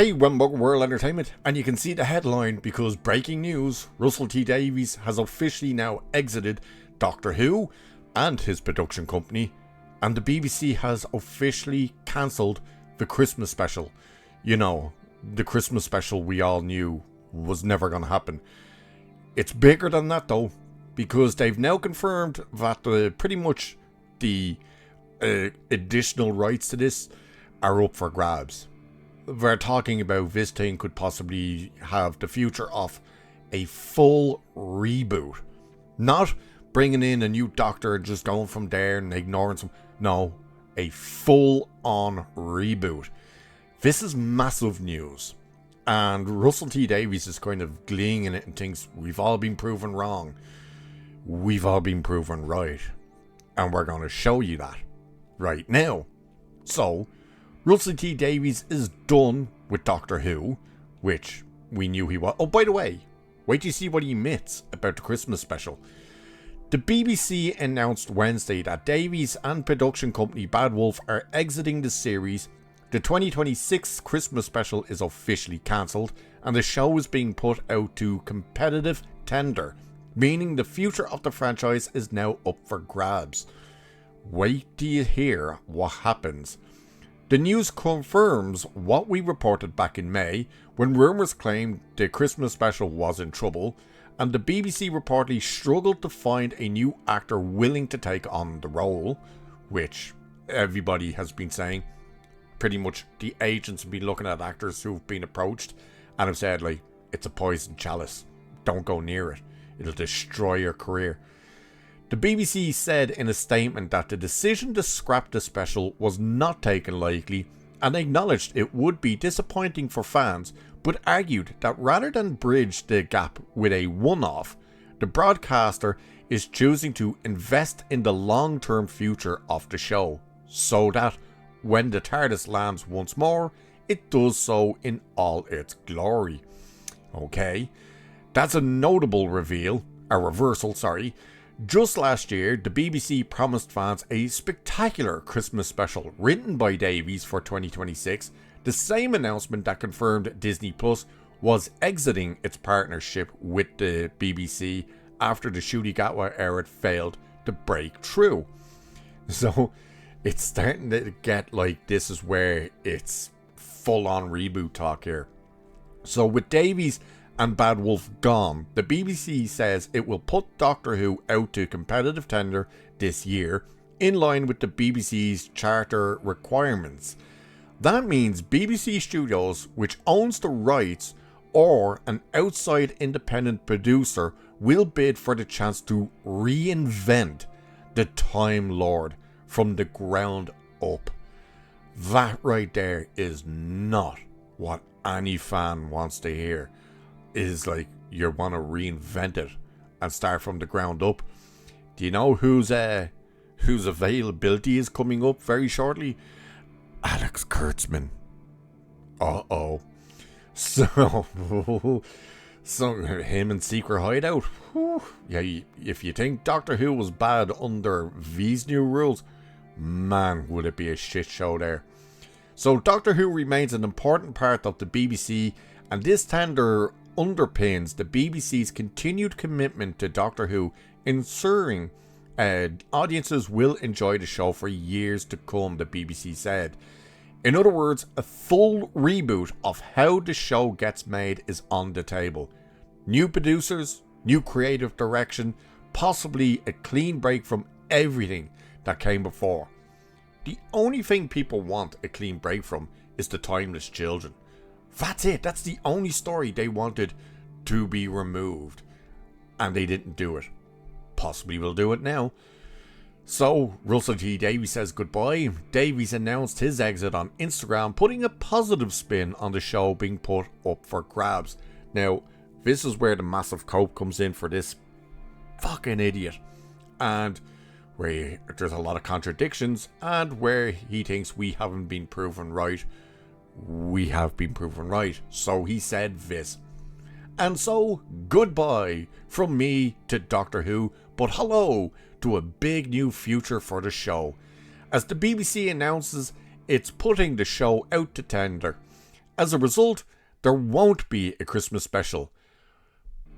Hey, Rumble World Entertainment, and you can see the headline because breaking news, Russell T Davies has officially now exited Doctor Who and his production company, and the BBC has officially cancelled the Christmas special. You know, the Christmas special we all knew was never going to happen. It's bigger than that though, because they've now confirmed that pretty much the additional rights to this are up for grabs. We're talking about this thing could possibly have the future of a full reboot. Not bringing in a new doctor and just going from there and ignoring some. No, a full-on reboot. This is massive news. And Russell T Davies is kind of gleeing in it and thinks we've all been proven wrong. We've all been proven right. And we're going to show you that right now. So, Russell T Davies is done with Doctor Who, which we knew he was. Oh, by the way, wait till you see what he admits about the Christmas special. The BBC announced Wednesday that Davies and production company Bad Wolf are exiting the series. The 2026 Christmas special is officially cancelled, and the show is being put out to competitive tender, meaning the future of the franchise is now up for grabs. Wait till you hear what happens. The news confirms what we reported back in May, when rumours claimed the Christmas special was in trouble, and the BBC reportedly struggled to find a new actor willing to take on the role, which everybody has been saying. Pretty much the agents have been looking at actors who've been approached and have said, like, it's a poison chalice. Don't go near it. It'll destroy your career. The BBC said in a statement that the decision to scrap the special was not taken lightly and acknowledged it would be disappointing for fans, but argued that rather than bridge the gap with a one-off, the broadcaster is choosing to invest in the long-term future of the show, so that when the TARDIS lands once more, it does so in all its glory. Okay, that's a notable reversal. Just last year, the BBC promised fans a spectacular Christmas special written by Davies for 2026, the same announcement that confirmed Disney Plus was exiting its partnership with the BBC after the Ncuti Gatwa era failed to break through. So, it's starting to get like this is where it's full-on reboot talk here. So, with Davies and Bad Wolf gone, the BBC says it will put Doctor Who out to competitive tender this year, in line with the BBC's charter requirements. That means BBC Studios, which owns the rights, or an outside independent producer, will bid for the chance to reinvent the Time Lord from the ground up. That right there is not what any fan wants to hear. Is like you want to reinvent it and start from the ground up. Do you know whose availability is coming up very shortly? Alex Kurtzman. So him and Secret Hideout. Yeah, if you think Doctor Who was bad under these new rules, man, would it be a shit show there. So Doctor Who remains an important part of the BBC, and this tender underpins the BBC's continued commitment to Doctor Who, ensuring audiences will enjoy the show for years to come, the BBC said. In other words, a full reboot of how the show gets made is on the table. New producers, new creative direction, possibly a clean break from everything that came before. The only thing people want a clean break from is the Timeless Children. That's it. That's the only story they wanted to be removed. And they didn't do it. Possibly will do it now. So, Russell T Davies says goodbye. Davies announced his exit on Instagram, putting a positive spin on the show being put up for grabs. Now, this is where the massive cope comes in for this fucking idiot. And where there's a lot of contradictions, and where he thinks we haven't been proven right. We have been proven right. So he said this. And so, goodbye from me to Doctor Who, but hello to a big new future for the show. As the BBC announces, it's putting the show out to tender, As a result, there won't be a Christmas special.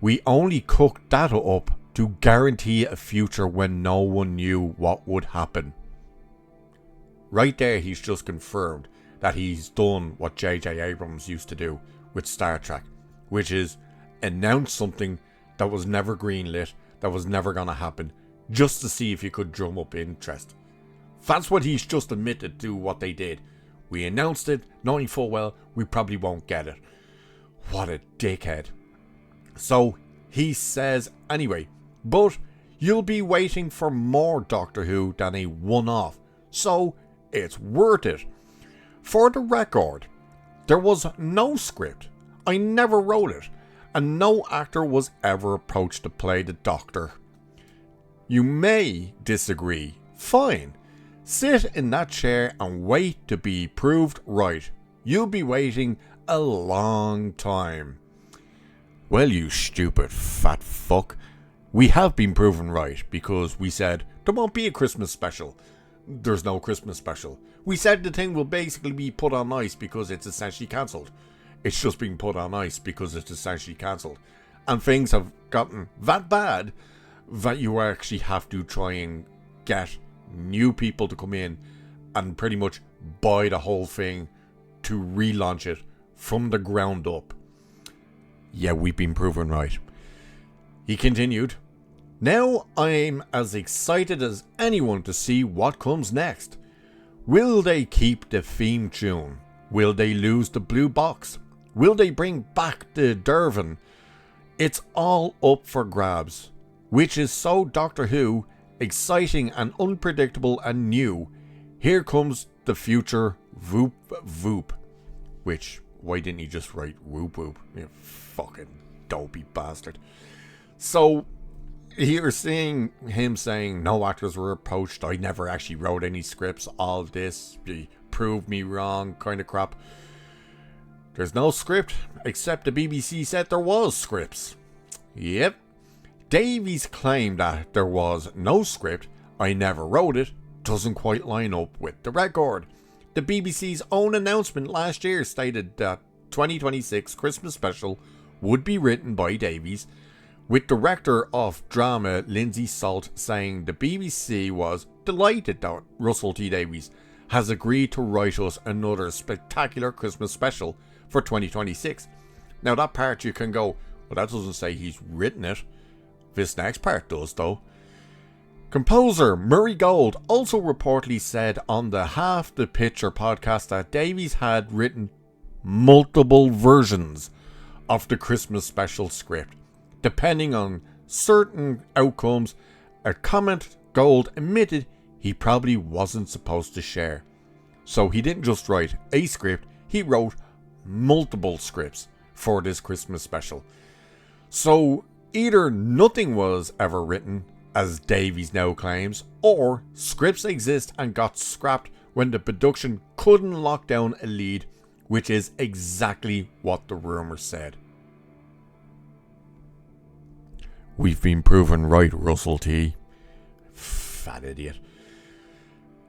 We only cooked data up to guarantee a future when no one knew what would happen. Right there, he's just confirmed that he's done what J.J. Abrams used to do with Star Trek, which is announce something that was never greenlit, that was never going to happen, just to see if you could drum up interest. That's what he's just admitted to what they did. We announced it, knowing full well we probably won't get it. What a dickhead. So he says anyway, but you'll be waiting for more Doctor Who than a one-off, so it's worth it. For the record, there was no script. I never wrote it, and no actor was ever approached to play the Doctor. You may disagree. Fine. Sit in that chair and wait to be proved right. You'll be waiting a long time. Well, you stupid fat fuck. We have been proven right because we said there won't be a Christmas special. There's no Christmas special. We said the thing will basically be put on ice because it's essentially cancelled. It's just being put on ice because it's essentially cancelled. And things have gotten that bad that you actually have to try and get new people to come in and pretty much buy the whole thing to relaunch it from the ground up. Yeah, we've been proven right. He continued, now I'm as excited as anyone to see what comes next. Will they keep the theme tune? Will they lose the blue box? Will they bring back the Dervin? It's all up for grabs, which is so Doctor Who, exciting and unpredictable and new. Here comes the future Voop Voop. Which, why didn't he just write Whoop Whoop? You fucking dopey bastard. So, you're seeing him saying no actors were approached, I never actually wrote any scripts, all this, you proved me wrong kind of crap. There's no script, except the BBC said there was scripts. Yep. Davies claimed that there was no script, I never wrote it, doesn't quite line up with the record. The BBC's own announcement last year stated that 2026 Christmas special would be written by Davies, with director of drama Lindsay Salt saying the BBC was delighted that Russell T Davies has agreed to write us another spectacular Christmas special for 2026. Now that part you can go, well, that doesn't say he's written it. This next part does though. Composer Murray Gold also reportedly said on the Half the Picture podcast that Davies had written multiple versions of the Christmas special script, depending on certain outcomes, a comment Gold admitted he probably wasn't supposed to share. So he didn't just write a script, he wrote multiple scripts for this Christmas special. So either nothing was ever written, as Davies now claims, or scripts exist and got scrapped when the production couldn't lock down a lead, which is exactly what the rumour said. We've been proven right, Russell T. Fat idiot.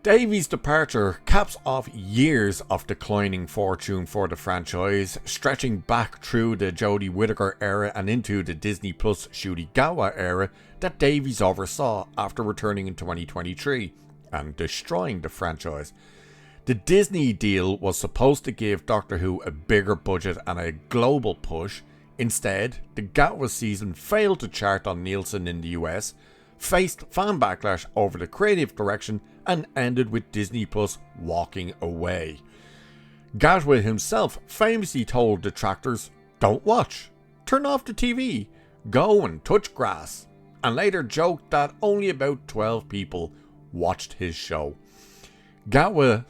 Davies' departure caps off years of declining fortune for the franchise, stretching back through the Jodie Whittaker era and into the Disney Plus Ncuti Gatwa era that Davies oversaw after returning in 2023 and destroying the franchise. The Disney deal was supposed to give Doctor Who a bigger budget and a global push. Instead, the Gatwa season failed to chart on Nielsen in the US, faced fan backlash over the creative direction, and ended with Disney Plus walking away. Gatwa himself famously told detractors, "Don't watch, turn off the TV, go and touch grass," and later joked that only about 12 people watched his show. Gatwa's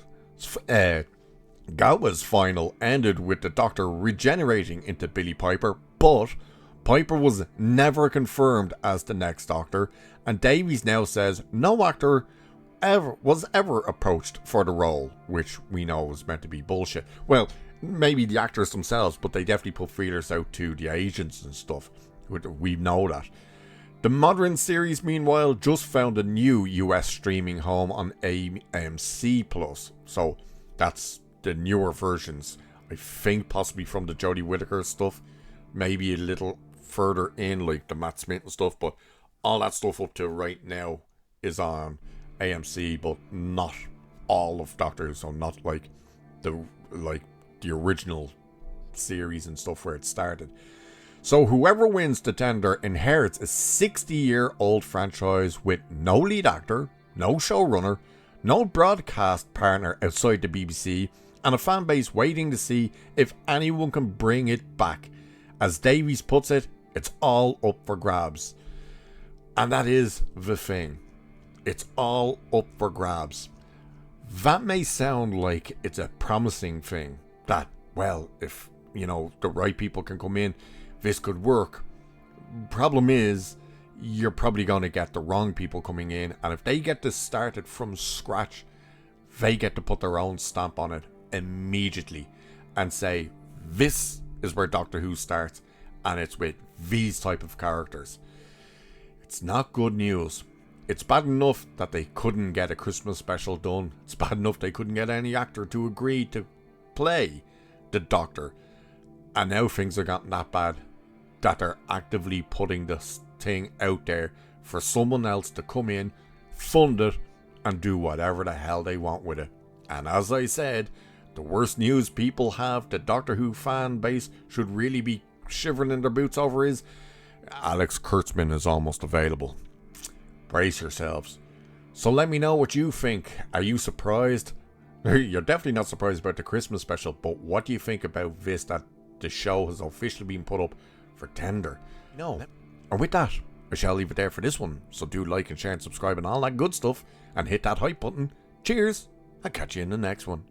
final ended with the Doctor regenerating into Billie Piper, but Piper was never confirmed as the next Doctor, and Davies now says no actor was ever approached for the role, which we know was meant to be bullshit. Well, maybe the actors themselves, but they definitely put feelers out to the agents and stuff. We know that. The modern series, meanwhile, just found a new US streaming home on AMC Plus, so that's the newer versions I think possibly from the Jodie Whittaker stuff, maybe a little further in, like the Matt Smith and stuff, but all that stuff up to right now is on AMC, but not all of Doctor Who, so not like the original series and stuff where it started. So whoever wins the tender inherits a 60-year-old franchise with no lead actor, no showrunner, no broadcast partner outside the BBC, and a fan base waiting to see if anyone can bring it back. As Davies puts it, it's all up for grabs. And that is the thing. It's all up for grabs. That may sound like it's a promising thing. That, well, if, the right people can come in, this could work. Problem is, you're probably going to get the wrong people coming in. And if they get this started from scratch, they get to put their own stamp on it immediately. And say, this is where Doctor Who starts. And it's with these type of characters. It's not good news. It's bad enough that they couldn't get a Christmas special done. It's bad enough they couldn't get any actor to agree to play the Doctor. And now things have gotten that bad that they're actively putting this thing out there for someone else to come in, fund it, and do whatever the hell they want with it. And as I said, the worst news people have, the Doctor Who fan base should really be shivering in their boots over, is Alex Kurtzman is almost available. Brace yourselves. So let me know what you think. Are you surprised? You're definitely not surprised about the Christmas special, but what do you think about this, that the show has officially been put up for tender? No. And with that, I shall leave it there for this one. So do like and share and subscribe and all that good stuff, and hit that hype button. Cheers, I'll catch you in the next one.